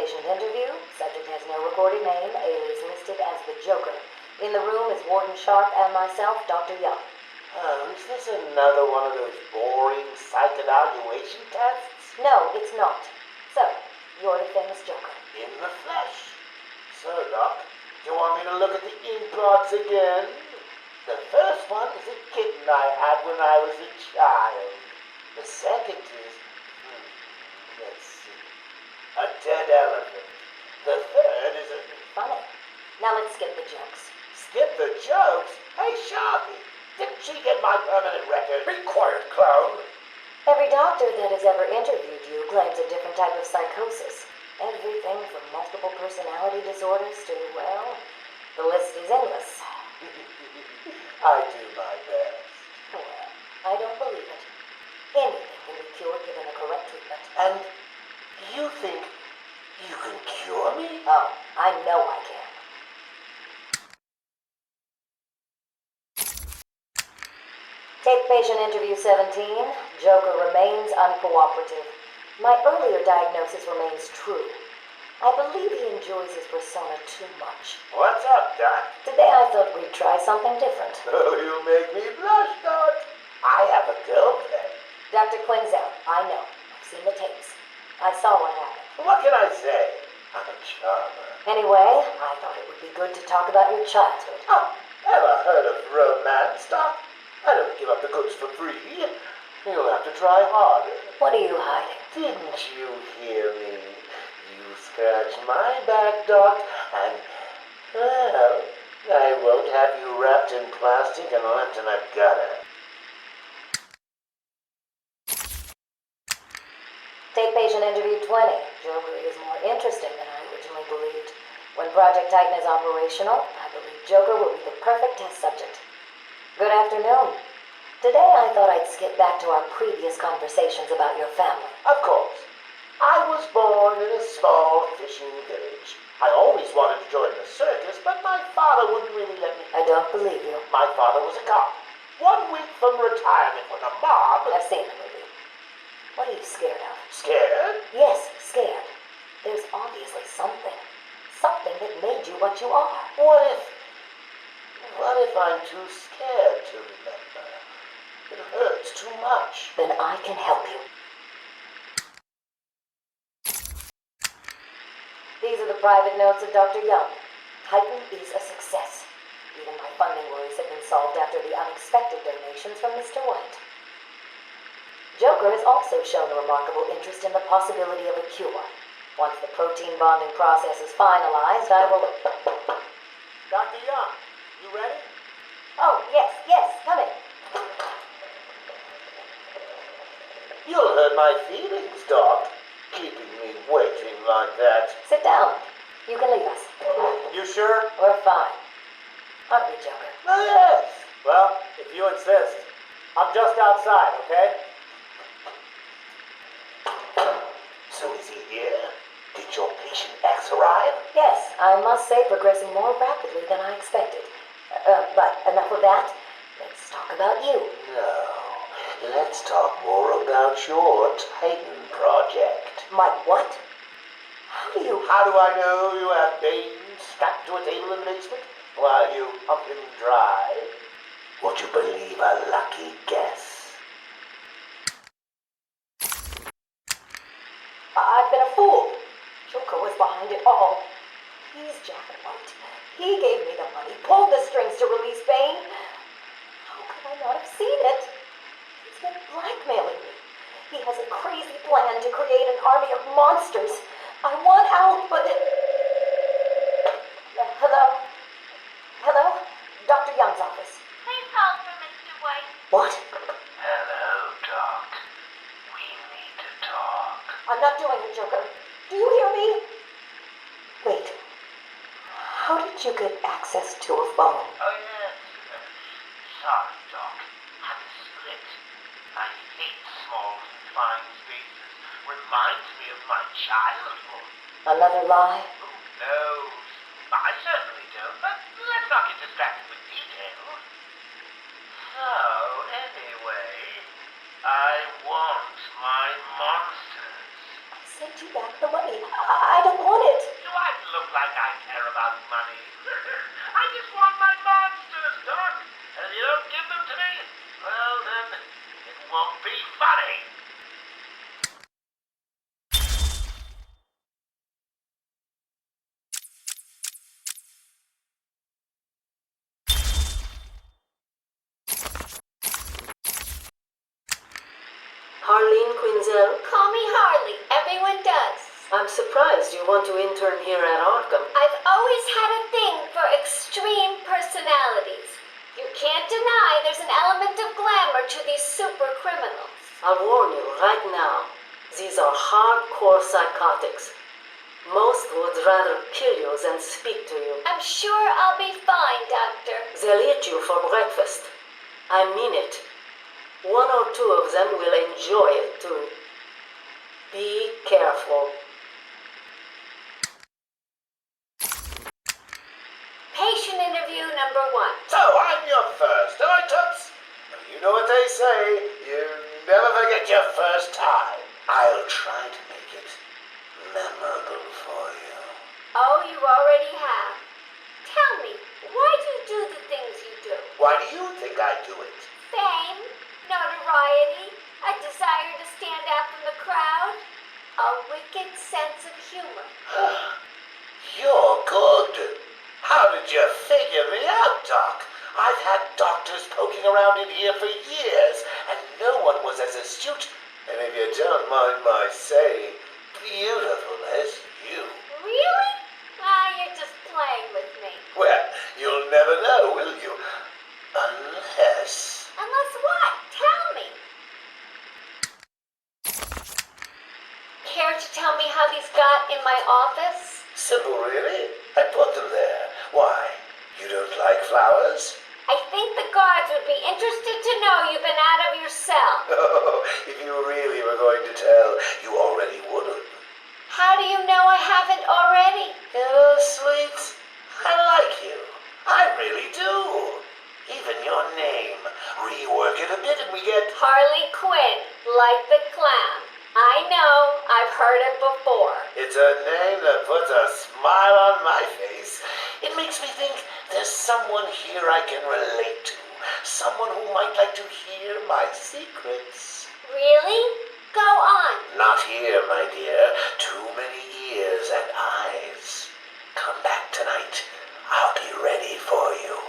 patient interview. Subject has no recorded name. Alias listed as the Joker. In the room is Warden Sharp and myself, Dr. Young. Is this another one of those boring psych evaluation tests? No, it's not. So, you're the famous Joker. In the flesh. So, Doc, do you want me to look at the ink blots again? The first one is a kitten I had when I was a child. The second is, let's see, a dead elephant. The third is a... Funny. Now let's skip the jokes. Skip the jokes? Hey, Sharpie, didn't she get my permanent record? Be quiet, clown. Every doctor that has ever interviewed you claims a different type of psychosis. Everything from multiple personality disorders to, well, the list is endless. I do my best. Well, I don't believe it. Anything can be cured given the correct treatment. And you think you can cure me? Oh, I know I can. Take patient interview 17. Joker remains uncooperative. My earlier diagnosis remains true. I believe he enjoys his persona too much. What's up, Doc? Today I thought we'd try something different. Oh, you make me blush, Doc. I have a girlfriend. Dr. Quinzel, I know. I've seen the tapes. I saw what happened. What can I say? I'm a charmer. Anyway, I thought it would be good to talk about your childhood. Oh, ever heard of romance, Doc? I don't give up the goods for free. You'll have to try harder. What are you hiding? Didn't you hear me? You scratch my back, Doc, and, well, I won't have you wrapped in plastic and left in a gutter. Take patient interview 20. Joker is more interesting than I originally believed. When Project Titan is operational, I believe Joker will be the perfect test subject. Good afternoon. Today I thought I'd skip back to our previous conversations about your family. Of course. I was born in a small fishing village. I always wanted to join the circus, but my father wouldn't really let me. I don't believe you. My father was a cop. 1 week from retirement when a mob... I've seen the movie. What are you scared of? Scared? Yes, scared. There's obviously something. Something that made you what you are. What if I'm too scared to remember? It hurts too much. Then I can help you. These are the private notes of Dr. Young. Titan is a success. Even my funding worries have been solved after the unexpected donations from Mr. White. Joker has also shown a remarkable interest in the possibility of a cure. Once the protein bonding process is finalized, I will... Dr. Young, you ready? Oh, yes, come in. You'll hurt my feelings, Doc, keeping me waiting like that. Sit down. You can leave us. You sure? We're fine. Aren't we, Joker? Oh, yes. Well, if you insist. I'm just outside, okay? So is he here? Did your patient X arrive? Yes, I must say progressing more rapidly than I expected. But enough of that. Let's talk about you. No. Let's talk more about your Titan project. My what? How do I know you have Bane strapped to a table in the basement while you pump him dry? Would you believe a lucky guess? I've been a fool. Joker was behind it all. He's Jack White. He gave me the money, pulled the strings to release Bane. How could I not have seen it? He's been blackmailing me. He has a crazy plan to create an army of monsters. I want out, but... Hello? Hello? Dr. Young's office. Please hold for Mr. White. What? Hello, Doc. We need to talk. I'm not doing it, Joker. Do you hear me? Wait. How did you get access to a phone? Oh, yes. Sorry, Doc. Had to split. I hate small, confined spaces. Reminds me of my childhood. Another lie? Who knows? I certainly don't, but let's not get distracted with details. So, anyway, I want my monsters. I sent you back the money. I don't want it. Do I look like I care about money? I just want my monsters, Doc. And if you don't give them to me, well then, it won't be funny. Harleen Quinzel, Call me Harley. Everyone does. I'm surprised you want to intern here at Arkham. I've always had a thing for extreme personalities. You can't deny there's an element of glamour to these super criminals. I'll warn you right now, these are hardcore psychotics. Most would rather kill you than speak to you. I'm sure I'll be fine, Doctor. They'll eat you for breakfast. I mean it. One or two of them will enjoy it too. Be careful. Patient interview number 1. So I'm your first, am I, Toots? You know what they say, you never forget your first time. I'll try to make it memorable for you. Oh, you already have. Tell me, why do you do the things you do? Why do you think I do it? Fame, notoriety, a desire to stand out from the crowd, a wicked sense of humor. You're good. How did you figure me out, Doc? I've had doctors poking around in here for years, and no one was as astute, and if you don't mind my saying, beautiful as you. Really? Ah, you're just playing with me. Well, you'll never know, will you? Unless... Unless what? Tell me. Care to tell me how these got in my office? Simple, really. I put them there. Why? You don't like flowers? I think the guards would be interested to know you've been out of your cell. Oh, if you really were going to tell, you already would have. How do you know I haven't already? Hello, sweet. I like you. I really do. Even your name. Rework it a bit and we get... Harley Quinn, like the clown. I know, I've heard it before. It's a name that puts a smile on my face. It makes me think there's someone here I can relate to. Someone who might like to hear my secrets. Really? Go on. Not here, my dear. Too many ears and eyes. Come back tonight. I'll be ready for you.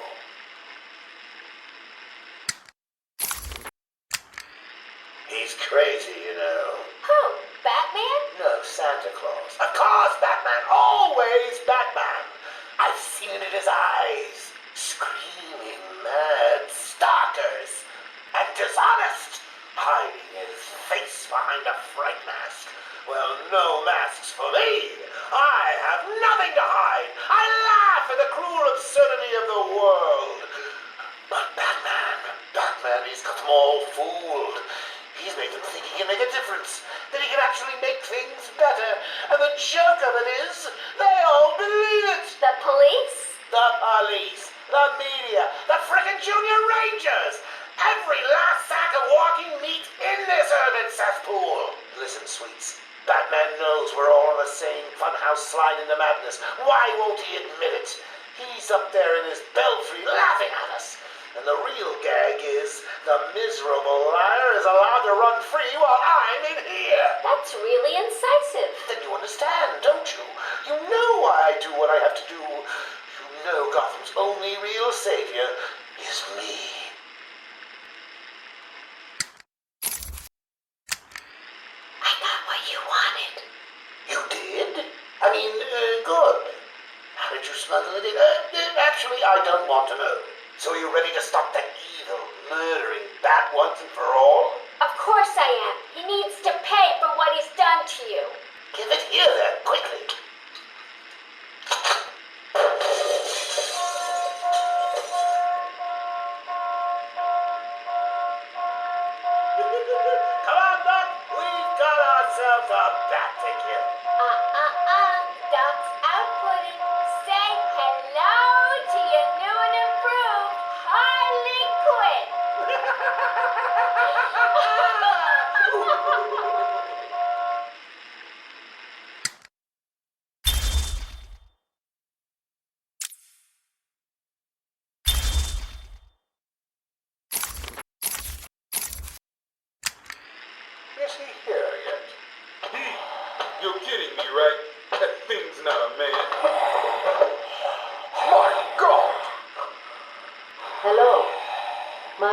He's crazy, you know. Who? Batman? No, Santa Claus. Of course, Batman. Always Batman. I've seen it in his eyes. Screaming mad stalkers. And dishonest. Hiding his face behind a fright mask. Well, no masks for me. I have nothing to hide. I laugh at the cruel absurdity of the world. But Batman, he's got them all fooled. He's made them think he can make a difference, that he can actually make things better. And the joke of it is, they all believe it. The police? The police, the media, the frickin' junior rangers. Every last sack of walking meat in this urban cesspool. Listen, sweets. Batman knows we're all on the same funhouse slide into madness. Why won't he admit it? He's up there in his belfry laughing at us. And the real gag is the miserable liar is allowed to run free while I'm in here. That's really incisive. Then you understand, don't you? You know why I do what I have to do. You know Gotham's only real savior is me. I got what you wanted. You did? I mean, good. How did you smuggle it in? Actually, I don't want to know. So are you ready to stop that evil, murdering bat once and for all? Of course I am. He needs to pay for what he's done to you. Give it here then, quickly. Come on, Doc. We've got ourselves a bat to kill. Doc's outputting. Say hello to your new and improved Harley Quinn.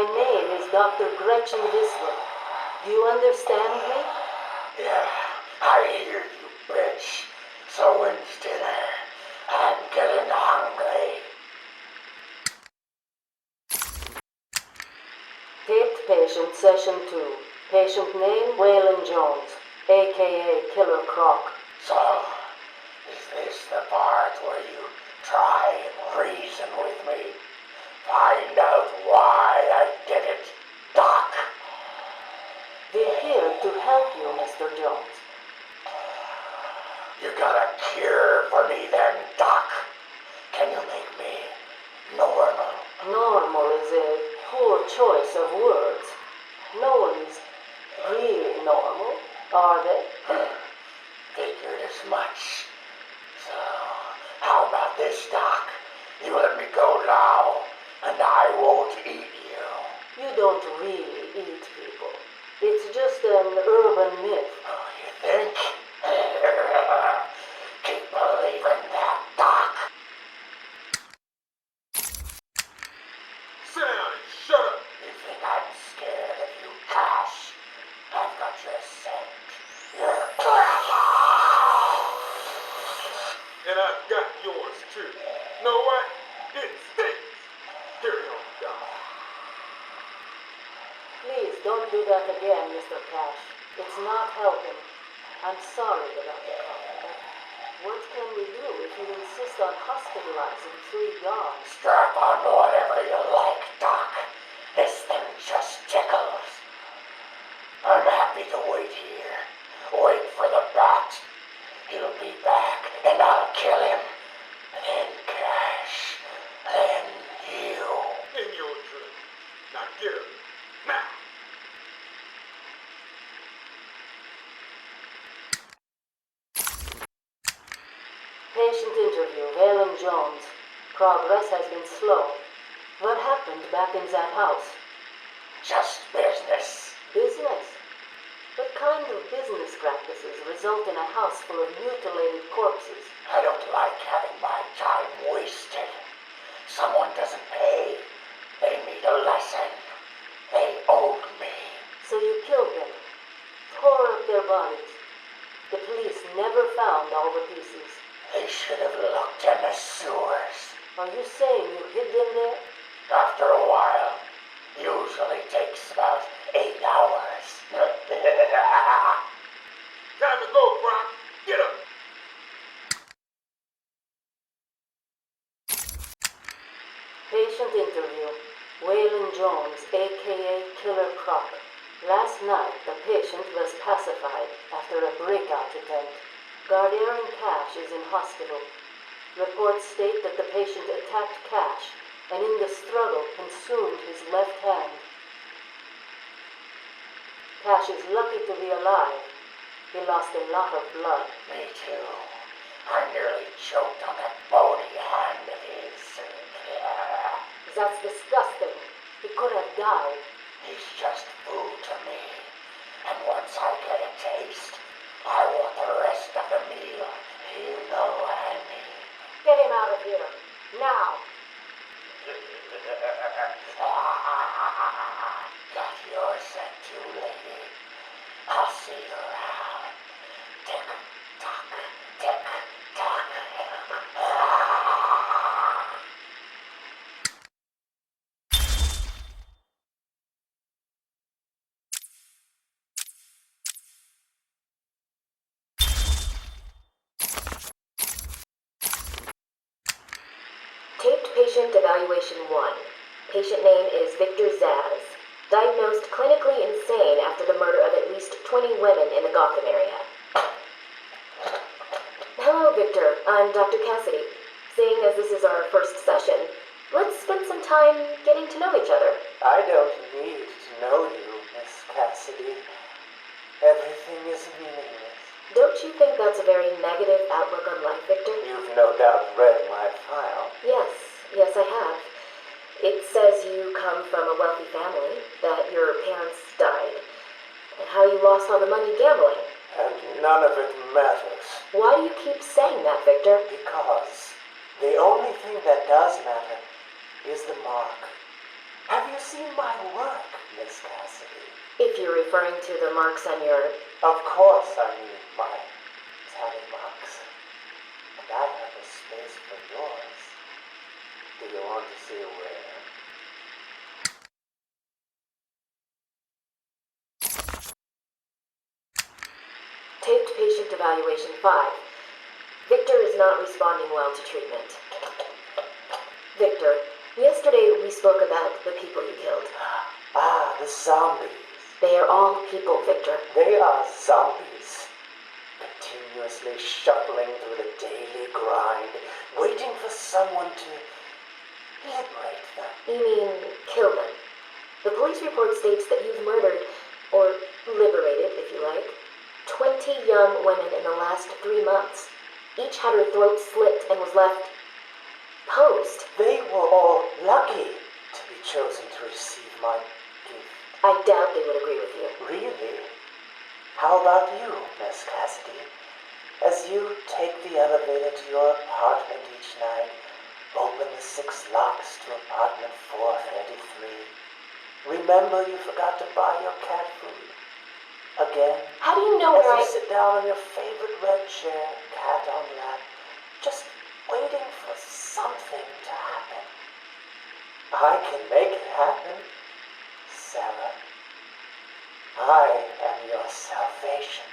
My name is Dr. Gretchen Whistler. Do you understand me? Yeah, I hear you, bitch. So when's dinner? I'm getting hungry. Taped patient, session 2. Patient name, Waylon Jones, a.k.a. Killer Croc. So, is this the part where you try and reason with me? Find out why I did it, Doc. We're here to help you, Mr. Jones. You got a cure for me then, Doc? Can you make me normal? Normal is a poor choice of words. No one's really normal, are they? Figured as much. So, how about this, Doc? You let me go now, and I won't eat you. You don't really eat people. It's just an urban myth. Oh, you think? Keep believing that, Doc. Sit down and shut up. You think I'm scared of you, Cash? I've got your scent. You're And I've got yours too. Know what? It stinks. Carry on, Doc. Please don't do that again, Mr. Cash. It's not helping. I'm sorry about the problem, but what can we do if you insist on hospitalizing 3 guards? Strap on whatever you like, Doc. This thing just tickles. I'm happy to wait here. Wait for the bat. He'll be back, and I'll kill him. Then Cash. Then you. In your drink. Now get up. Now. Patient interview, Waylon Jones. Progress has been slow. What happened back in that house? Just business. Business? What kind of business practices result in a house full of mutilated corpses? I don't like having my time wasted. Someone doesn't pay. They need a lesson. They owed me. So you killed them, tore up their bodies. The police never found all the pieces. They should have looked in the sewers. Are you saying you hid them there? After a while. Usually takes about 8 hours. Time to go, Brock. Get up. Patient interview. Waylon Jones, a.k.a. Killer Croc. Last night, the patient was pacified after a breakout attempt. Guardian Cash is in hospital. Reports state that the patient attacked Cash and in the struggle consumed his left hand. Cash is lucky to be alive. He lost a lot of blood. Me too. I nearly choked on that bony hand of his. That's disgusting. He could have died. He's just food to me. And once I get a taste, I want the rest of the meal. You know what I mean. Get him out of here. Now. Got your scent too, lady. I'll see you around. Tick tock, tick tock. Taped patient evaluation 1. Patient name is Victor Zaz. Diagnosed clinically insane after the murder of at least 20 women in the Gotham area. Hello, Victor. I'm Dr. Cassidy. Seeing as this is our first session, let's spend some time getting to know each other. I don't need to know you, Miss Cassidy. Everything is meaningless. Don't you think that's a very negative outlook on life, Victor? You've no doubt read my file. Yes, I have. It says you come from a wealthy family, that your parents died, and how you lost all the money gambling. And none of it matters. Why do you keep saying that, Victor? Because the only thing that does matter is the mark. Have you seen my work, Miss Cassidy? If you're referring to the marks on your... Of course I mean my tally marks. And I have a space for yours. Do you want to see where? Taped patient evaluation 5. Victor is not responding well to treatment. Victor, yesterday we spoke about the people you killed. Ah, the zombies. They are all people, Victor. They are zombies. Continuously shuffling through the daily grind, waiting for someone to liberate them. You mean kill them? The police report states that you've murdered, or liberated, if you like, 20 young women in the last 3 months. Each had her throat slit and was left posed. They were all lucky to be chosen to receive my gift. I doubt they would agree with you. Really? How about you, Miss Cassidy? As you take the elevator to your apartment each night, open the 6 locks to apartment 433. Remember you forgot to buy your cat food? Again? How do you know As where you sit down on your favorite red chair, cat on lap, just waiting for something to happen. I can make it happen, Sarah. I am your salvation.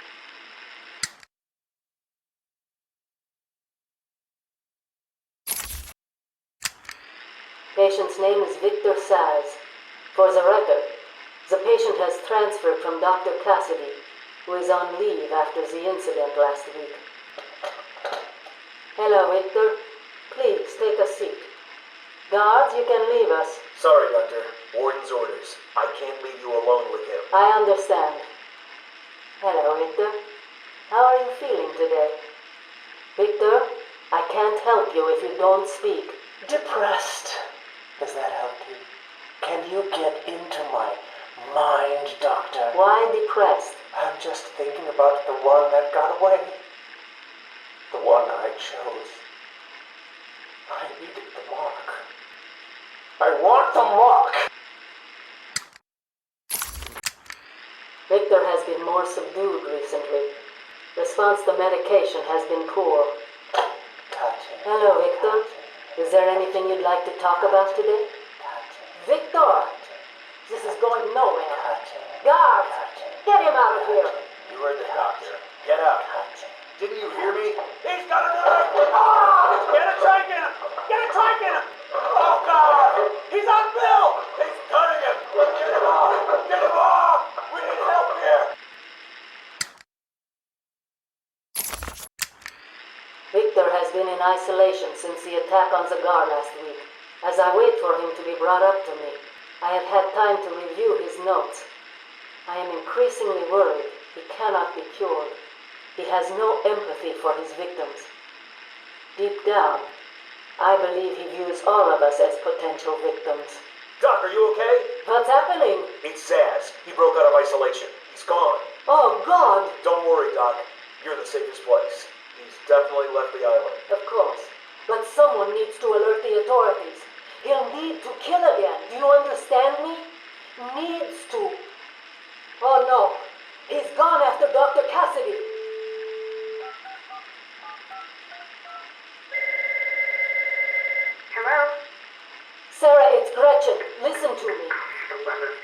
Patient's name is Victor Saz. For the record, the patient has transferred from Dr. Cassidy, who is on leave after the incident last week. Hello, Victor. Please, take a seat. Guards, you can leave us. Sorry, Doctor. Warden's orders. I can't leave you alone with him. I understand. Hello, Victor. How are you feeling today? Victor, I can't help you if you don't speak. Depressed. Does that help you? Can you get into my mind, Doctor? Why depressed? I'm just thinking about the one that got away. The one I chose. I needed the mark. I want the mark! Victor has been more subdued recently. Response to medication has been poor. Touching. Hello, Victor. Is there anything you'd like to talk about today? Victor! This is going nowhere. Guards! Get him out of here! You heard the doctor. Get out. Didn't you hear me? He's got a knife! Ah! Get a trike in him! Get a trike in him! Oh, God! He's on Bill! He's cutting him! Get him off! Get him off! We need help here! Victor has been in isolation since the attack on Zagar last week. As I wait for him to be brought up to me, I have had time to review his notes. I am increasingly worried he cannot be cured. He has no empathy for his victims. Deep down, I believe he views all of us as potential victims. Doc, are you okay? What's happening? It's Zaz. He broke out of isolation. He's gone. Oh, God! Don't worry, Doc. You're the safest place. He's definitely left the island. Of course. But someone needs to alert the authorities. He'll need to kill again. Do you understand me? Needs to. Oh, no. He's gone after Dr. Cassidy. Hello? Sarah, it's Gretchen. Listen to me. For the love of...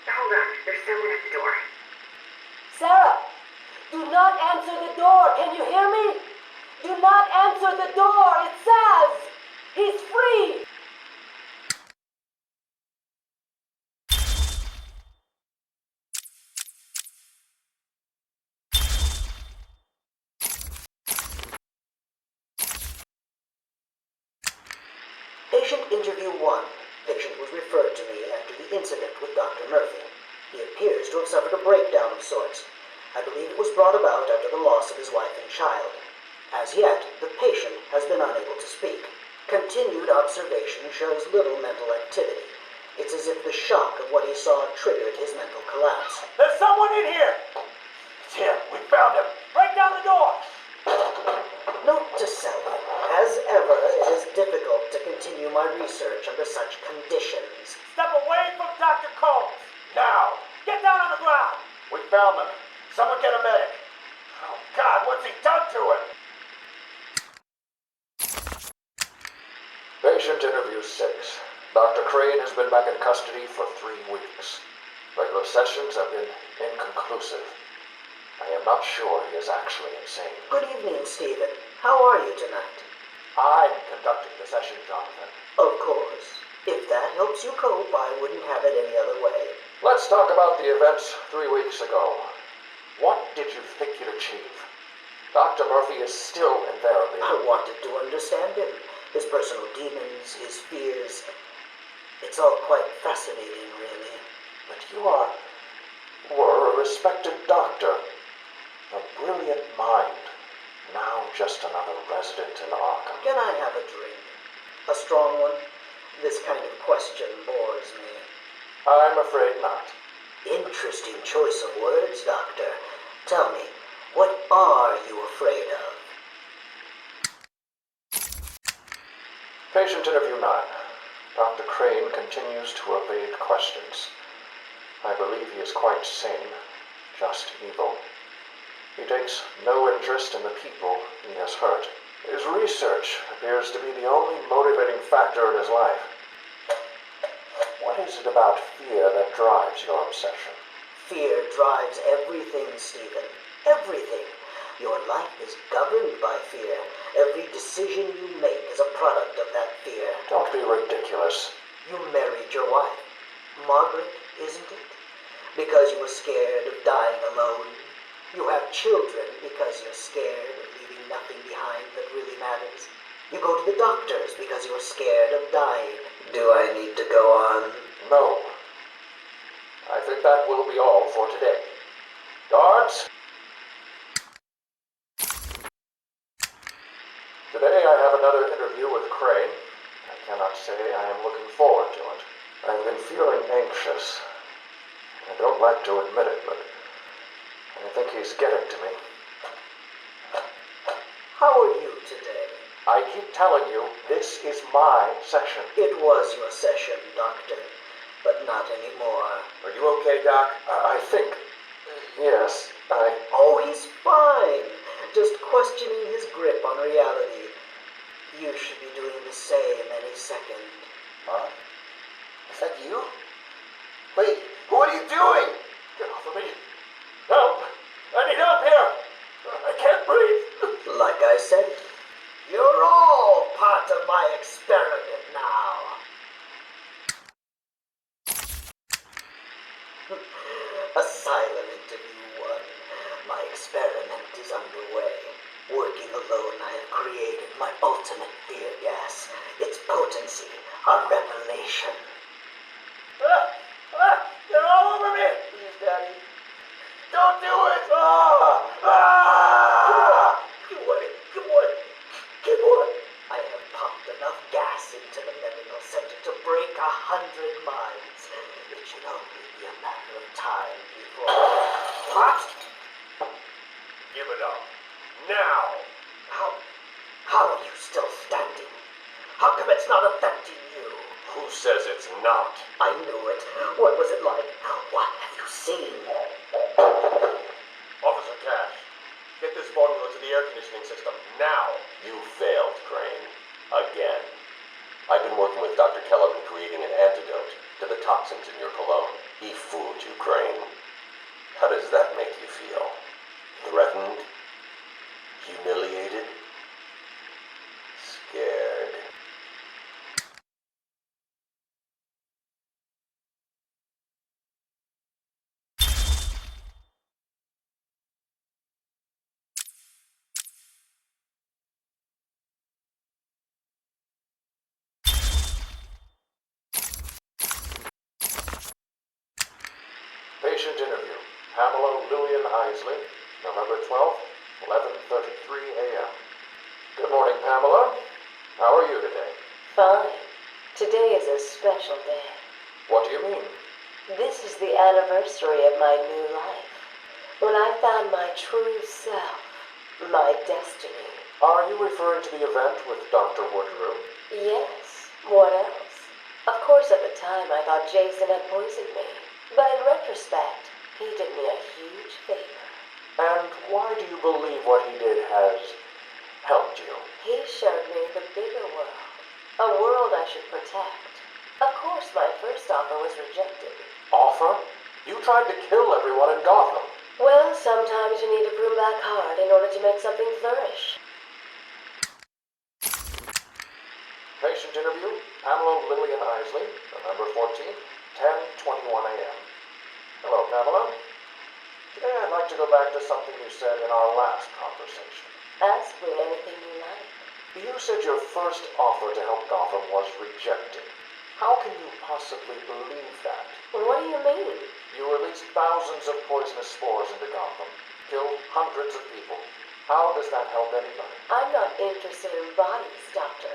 Hold on. There's someone at the door. Sarah, do not answer the door. Can you hear me? Do not answer the door. It says he's free. Patient interview 1. Patient was referred to me after the incident with Dr. Murphy. He appears to have suffered a breakdown of sorts. I believe it was brought about after the loss of his wife and child. As yet, the patient has been unable to speak. Continued observation shows little mental activity. It's as if the shock of what he saw triggered his mental collapse. There's someone in here! It's him. We found him. Break down the door! Note to self. As ever, it is difficult to continue my research under such conditions. Step away from Dr. Combs. Now. Get down on the ground. We found them. Someone get a medic. Oh, God, what's he done to him? Patient interview 6. Dr. Crane has been back in custody for 3 weeks. Regular sessions have been inconclusive. I am not sure he is actually insane. Good evening, Stephen. How are you tonight? I'm conducting the session, Jonathan. Of course. If that helps you cope, I wouldn't have it any other way. Let's talk about the events 3 weeks ago. What did you think you'd achieve? Dr. Murphy is still in therapy. I wanted to understand him. His personal demons, his fears. It's all quite fascinating, really. But you were a respected doctor. A brilliant mind. Now just another resident in Arkham. Can I have a drink? A strong one? This kind of question bores me. I'm afraid not. Interesting choice of words, Doctor. Tell me, what are you afraid of? Patient interview 9. Dr. Crane continues to evade questions. I believe he is quite sane, just evil. He takes no interest in the people he has hurt. His research appears to be the only motivating factor in his life. What is it about fear that drives your obsession? Fear drives everything, Stephen. Everything. Your life is governed by fear. Every decision you make is a product of that fear. Don't be ridiculous. You married your wife, Margaret, isn't it? Because you were scared of dying alone. You have children because you're scared of leaving nothing behind that really matters. You go to the doctors because you're scared of dying. Do I need to go on? No. I think that will be all for today. Guards? Today I have another interview with Crane. I cannot say I am looking forward to it. I've been feeling anxious. I don't like to admit it, but I think he's getting to me. How are you today? I keep telling you, this is my session. It was your session, Doctor, but not anymore. Are you okay, Doc? I think... yes, Oh, he's fine. Just questioning his grip on reality. You should be doing the same any second. Huh? Is that you? Wait, what are you doing? Get off of me. Help! I need help here! I can't breathe! Like I said, you're all part of my experiment now. Asylum interview 1. My experiment is underway. Working alone, I have created my ultimate fear gas. Its potency, a revelation. They're all over me. Please, Daddy. Don't do it! Come on. I have pumped enough gas into the medical center to break 100 minds. It should only be a matter of time before... What? Give it up. Now! How are you still standing? How come it's not affecting you? Who says it's not? I knew it. What was it like? What have you seen? Officer Cash, get this formula to the air conditioning system now. You failed, Crane. Again. I've been working with Dr. Keller in creating an antidote to the toxins in your cologne. He fooled you, Crane. How does that make you feel? Threatened? Humiliated? Scared? Patient interview. Pamela Lillian Isley, November 12th, 11:33 a.m. Good morning, Pamela. How are you today? Fine. Today is a special day. What do you mean? This is the anniversary of my new life. When I found my true self, my destiny. Are you referring to the event with Dr. Woodrow? Yes, what else? Of course, at the time, I thought Jason had poisoned me. But in retrospect, he did me a huge favor. And why do you believe what he did has helped you? He showed me the bigger world. A world I should protect. Of course, my first offer was rejected. Offer? You tried to kill everyone in Gotham. Well, sometimes you need to prune back hard in order to make something flourish. Patient interview, Pamela Lillian Isley, November 14th, 10:21 a.m. Hello, Pamela. Today I'd like to go back to something you said in our last conversation. Ask me anything you like. You said your first offer to help Gotham was rejected. How can you possibly believe that? What do you mean? You released thousands of poisonous spores into Gotham, killed hundreds of people. How does that help anybody? I'm not interested in bodies, Doctor.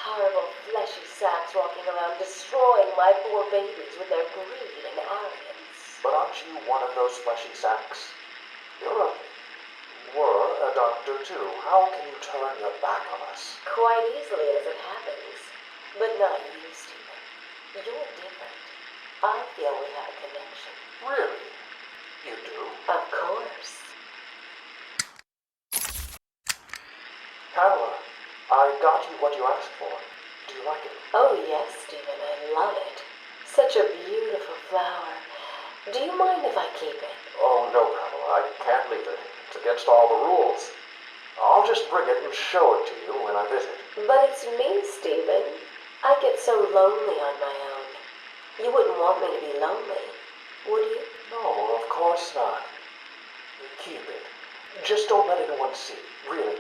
Horrible fleshy sacks walking around destroying my poor babies with their greed and arrogance. But aren't you one of those fleshy sacks? Were a doctor too. How can you turn your back on us? Quite easily as it happens. But not you, Stephen. You're different. I feel we have a connection. Really? You do? Of course. Pamela, I got you what you asked for. Do you like it? Oh, yes, Stephen, I love it. Such a beautiful flower. Do you mind if I keep it? Oh, no, Pamela, I can't leave it. It's against all the rules. I'll just bring it and show it to you when I visit. But it's me, Stephen. I get so lonely on my own. You wouldn't want me to be lonely, would you? No, of course not. Keep it. Just don't let anyone see. Really,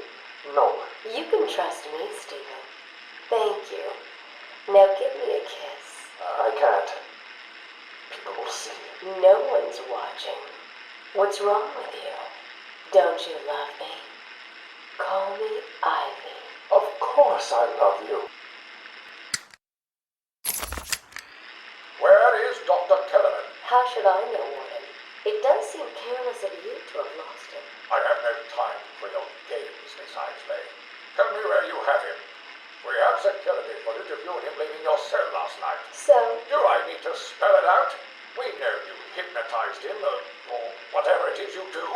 no one. You can trust me, Stephen. Thank you. Now give me a kiss. I can't. People will see. No one's watching. What's wrong with you? Don't you love me? Call me Ivy. Of course I love you. Where is Dr. Kellerman? How should I know, Warden? It does seem careless of you to have lost him. I have no time for your games, Miss Isley. Tell me where you have him. We have security footage of you and him leaving your cell last night. So, Do I need to spell it out? We know you hypnotized him, or whatever it is you do.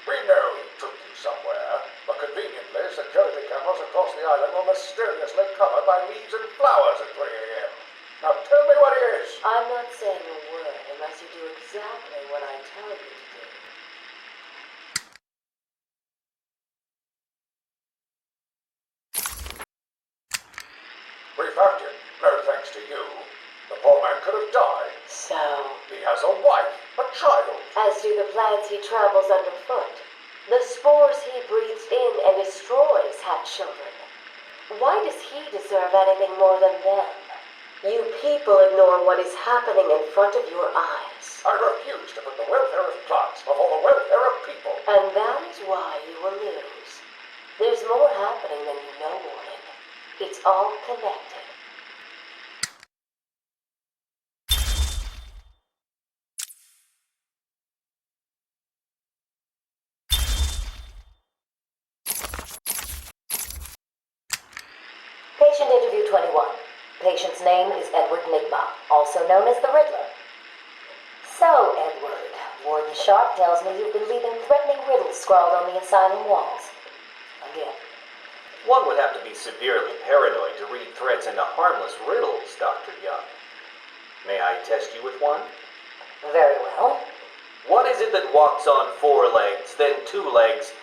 We know he took you somewhere, but conveniently, security cameras across the island were mysteriously covered by leaves and flowers at 3 a.m. Now tell me what it is. I'm not saying a word unless you do exactly what I tell you to do. We found him, no thanks to you. The poor man could have died. So, He has a wife, a child. as do the plants he tramples underfoot. The spores he breathes in and destroys have children. Why does he deserve anything more than them? You people ignore what is happening in front of your eyes. I refuse to put the welfare of plants before the welfare of people. And that is why you will lose. There's more happening than you know, Warden. It's all connected. Patient interview 21. Patient's name is Edward Nigma, also known as the Riddler. So, Edward, Warden Sharp tells me you've been leaving threatening riddles scrawled on the asylum walls. Again. One would have to be severely paranoid to read threats into harmless riddles, Dr. Young. May I test you with one? Very well. What is it that walks on 4 legs, then 2 legs,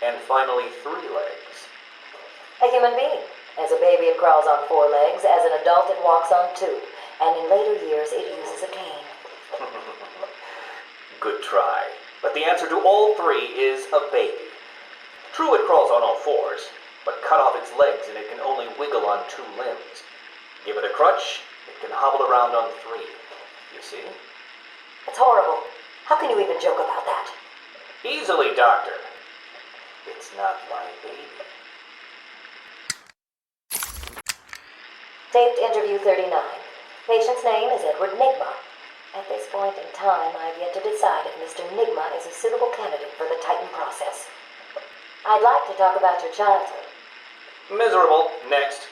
and finally 3 legs? A human being. As a baby, it crawls on 4 legs. As an adult, it walks on 2. And in later years, it uses a cane. Good try. But the answer to all 3 is a baby. True, it crawls on all 4s, but cut off its legs and it can only wiggle on 2 limbs. Give it a crutch, it can hobble around on 3. You see? It's horrible. How can you even joke about that? Easily, Doctor. It's not my baby. Taped interview 39. Patient's name is Edward Nigma. At this point in time, I've yet to decide if Mr. Nigma is a suitable candidate for the Titan process. I'd like to talk about your childhood. Miserable. Next.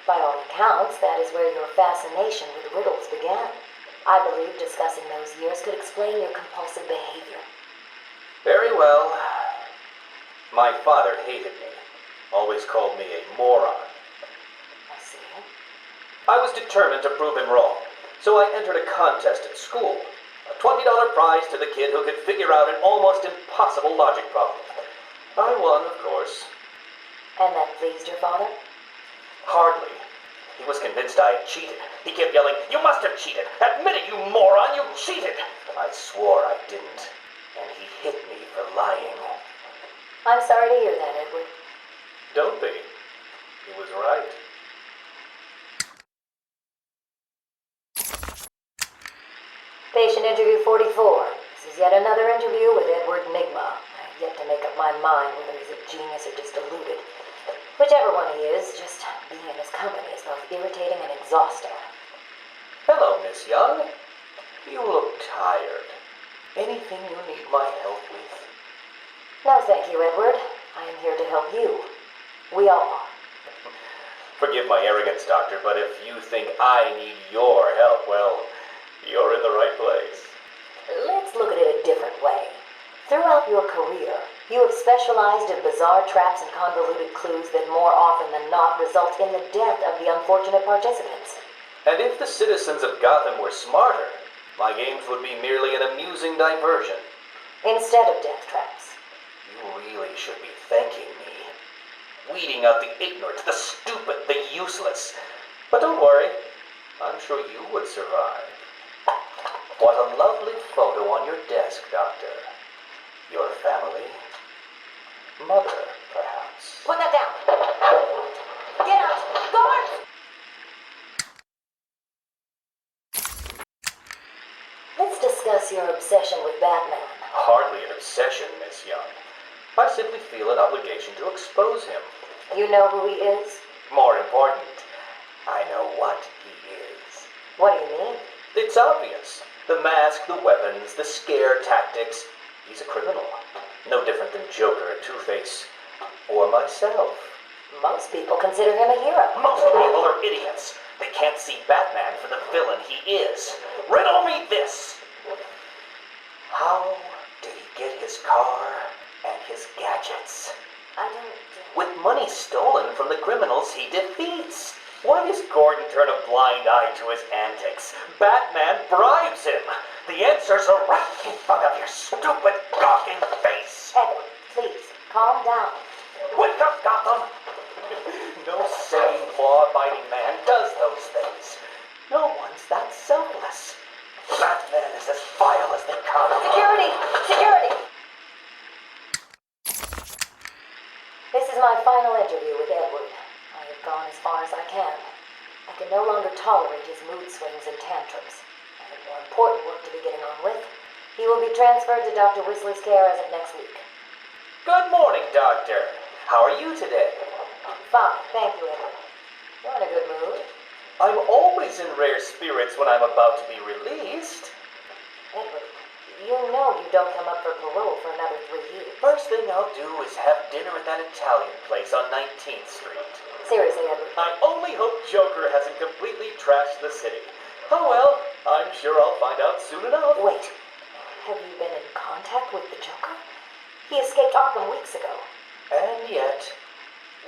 By all accounts, that is where your fascination with riddles began. I believe discussing those years could explain your compulsive behavior. Very well. My father hated me. Always called me a moron. I see. I was determined to prove him wrong, so I entered a contest at school. A $20 prize to the kid who could figure out an almost impossible logic problem. I won, of course. And that pleased your father? Hardly. He was convinced I had cheated. He kept yelling, "You must have cheated! Admit it, you moron! You cheated!" I swore I didn't, and he hit me for lying. I'm sorry to hear that, Edward. Don't be. He was right. Patient interview 44. This is yet another interview with Edward Nigma. I've yet to make up my mind whether he's a genius or just deluded. Whichever one he is, just being in his company is both irritating and exhausting. Hello, Miss Young. You look tired. Anything you need my help with? No, thank you, Edward. I am here to help you. We all are. Forgive my arrogance, Doctor, but if you think I need your help, well, you're in the right place. Let's look at it a different way. Throughout your career, you have specialized in bizarre traps and convoluted clues that more often than not result in the death of the unfortunate participants. And if the citizens of Gotham were smarter, my games would be merely an amusing diversion. Instead of death traps. You really should be thanking me. Weeding out the ignorant, the stupid, the useless. But don't worry, I'm sure you would survive. What a lovely photo on your desk, Doctor. Your family? Mother, perhaps. Put that down. Get out. Guards! Let's discuss your obsession with Batman. Hardly an obsession, Miss Young. I simply feel an obligation to expose him. You know who he is? More important, I know what he is. What do you mean? It's obvious. The mask, the weapons, the scare tactics. He's a criminal. No different than Joker or Two-Face. Or myself. Most people consider him a hero. Most people are idiots. They can't see Batman for the villain he is. Riddle me this! How did he get his car and his gadgets? I don't... With money stolen from the criminals he defeats. Why does Gordon turn a blind eye to his antics? Batman bribes him. The answers are right in front of your stupid, gawking face. Edward, please, calm down. Wake up, Gotham! No sane, law-abiding man does those things. No one's that selfless. Batman is as vile as they come. Security! Security! This is my final interview with Edward. I have gone as far as I can. I can no longer tolerate his mood swings and tantrums. I have more important work to be getting on with. He will be transferred to Dr. Whistler's care as of next week. Good morning, Doctor. How are you today? Fine, thank you, Edward. You're in a good mood. I'm always in rare spirits when I'm about to be released. Edward, you know you don't come up for parole for another 3 years. First thing I'll do is have dinner at that Italian place on 19th Street. Seriously, Edward. I only hope Joker hasn't completely trashed the city. Oh well, I'm sure I'll find out soon enough. Wait, have you been in contact with the Joker? He escaped Arkham weeks ago. And yet,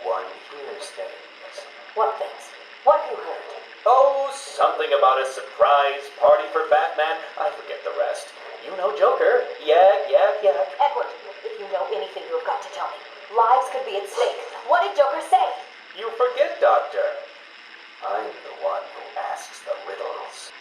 one hears things. What things? What have you heard? Oh, something about a surprise party for Batman. I forget the rest. You know Joker. Yak. Edward, if you know anything, you have got to tell me. Lives could be at stake. What did Joker say? You forget, Doctor. I'm the one who asks the riddles.